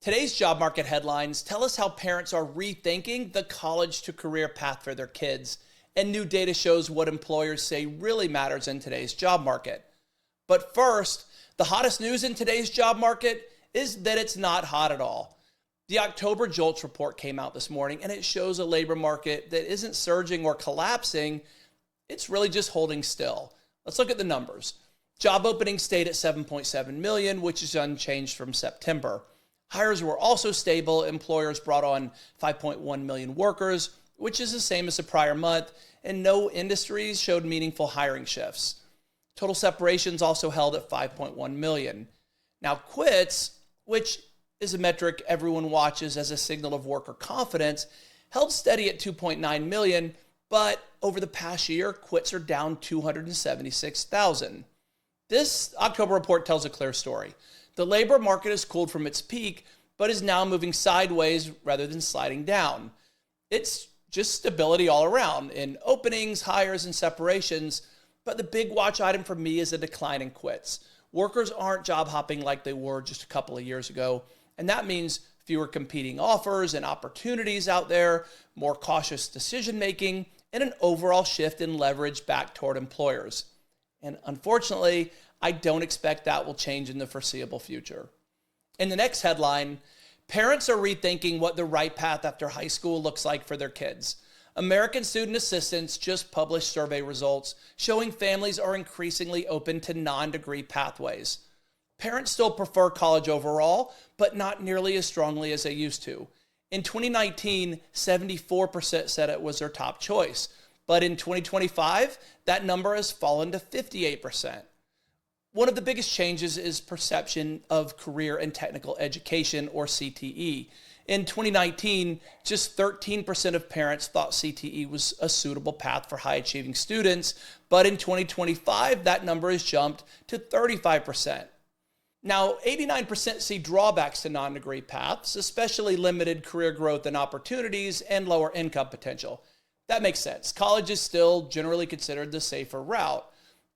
Today's job market headlines tell us how parents are rethinking the college to career path for their kids, and new data shows what employers say really matters in today's job market. But first, the hottest news in today's job market is that it's not hot at all. The October JOLTS report came out this morning, and it shows a labor market that isn't surging or collapsing. It's really just holding still. Let's look at the numbers. Job openings stayed at 7.7 million, which is unchanged from September. Hires were also stable. Employers brought on 5.1 million workers, which is the same as the prior month, and no industries showed meaningful hiring shifts. Total separations also held at 5.1 million. Now, quits, which is a metric everyone watches as a signal of worker confidence, held steady at 2.9 million, but over the past year, quits are down 276,000. This October report tells a clear story. The labor market has cooled from its peak, but is now moving sideways rather than sliding down. It's just stability all around in openings, hires, and separations, but the big watch item for me is a decline in quits. Workers aren't job hopping like they were just a couple of years ago, and that means fewer competing offers and opportunities out there, more cautious decision making, and an overall shift in leverage back toward employers. And unfortunately, I don't expect that will change in the foreseeable future. In the next headline, parents are rethinking what the right path after high school looks like for their kids. American Student Assistance just published survey results showing families are increasingly open to non-degree pathways. Parents still prefer college overall, but not nearly as strongly as they used to. In 2019, 74% said it was their top choice, but in 2025, that number has fallen to 58%. One of the biggest changes is perception of career and technical education, or CTE. In 2019, just 13% of parents thought CTE was a suitable path for high-achieving students, but in 2025, that number has jumped to 35%. Now, 89% see drawbacks to non-degree paths, especially limited career growth and opportunities and lower income potential. That makes sense. College is still generally considered the safer route.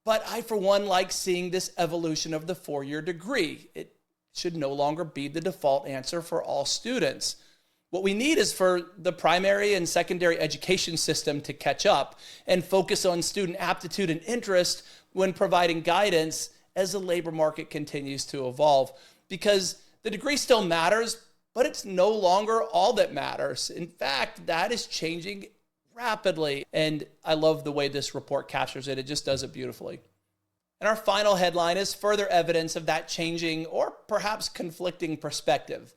But I, for one, like seeing this evolution of the four-year degree. It should no longer be the default answer for all students. What we need is for the primary and secondary education system to catch up and focus on student aptitude and interest when providing guidance as the labor market continues to evolve. Because the degree still matters, but it's no longer all that matters. In fact, that is changing rapidly, and I love the way this report captures it. It just does it beautifully. And our final headline is further evidence of that changing or perhaps conflicting perspective.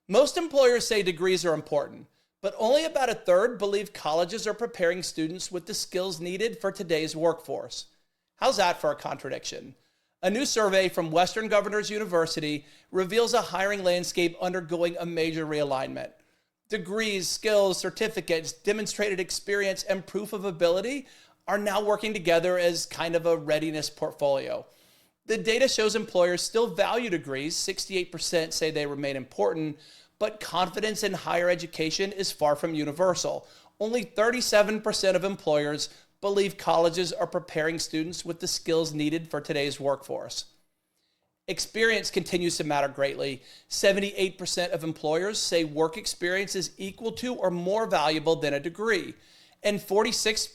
Most employers say degrees are important, but only about a third believe colleges are preparing students with the skills needed for today's workforce. How's that for a contradiction? A new survey from Western Governors University reveals a hiring landscape undergoing a major realignment. Degrees, skills, certificates, demonstrated experience, and proof of ability are now working together as kind of a readiness portfolio. The data shows employers still value degrees. 68% say they remain important, but confidence in higher education is far from universal. Only 37% of employers believe colleges are preparing students with the skills needed for today's workforce. Experience continues to matter greatly. 78% of employers say work experience is equal to or more valuable than a degree. And 46%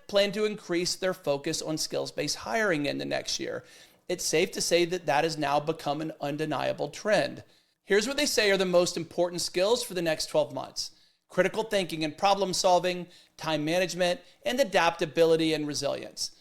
plan to increase their focus on skills-based hiring in the next year. It's safe to say that that has now become an undeniable trend. Here's what they say are the most important skills for the next 12 months. Critical thinking and problem solving, time management, and adaptability and resilience.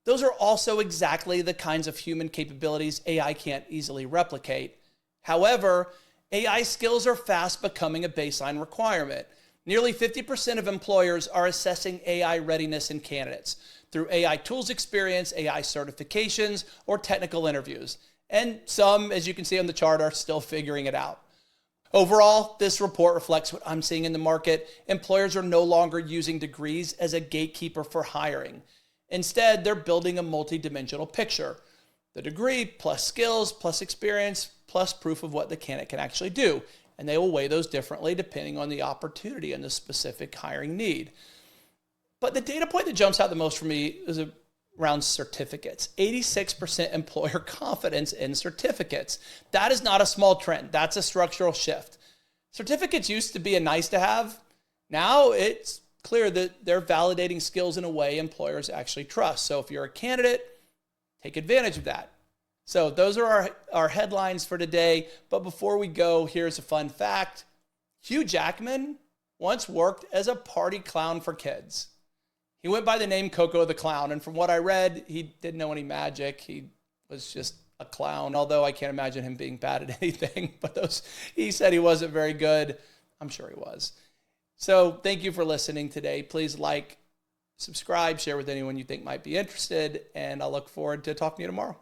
Those are also exactly the kinds of human capabilities AI can't easily replicate. However, AI skills are fast becoming a baseline requirement. Nearly 50% of employers are assessing AI readiness in candidates through AI tools experience, AI certifications, or technical interviews. And some, as you can see on the chart, are still figuring it out. Overall, this report reflects what I'm seeing in the market. Employers are no longer using degrees as a gatekeeper for hiring. Instead, they're building a multidimensional picture. The degree plus skills plus experience plus proof of what the candidate can actually do. And they will weigh those differently depending on the opportunity and the specific hiring need. But the data point that jumps out the most for me is a around certificates. 86% employer confidence in certificates. That is not a small trend. That's a structural shift. Certificates used to be a nice to have. Now it's clear that they're validating skills in a way employers actually trust. So if you're a candidate, take advantage of that. So those are our headlines for today. But before we go, here's a fun fact. Hugh Jackman once worked as a party clown for kids. He went by the name Coco the Clown, and from what I read, he didn't know any magic. He was just a clown, although I can't imagine him being bad at anything. But he said he wasn't very good. I'm sure he was. So thank you for listening today. Please like, subscribe, share with anyone you think might be interested, and I'll look forward to talking to you tomorrow.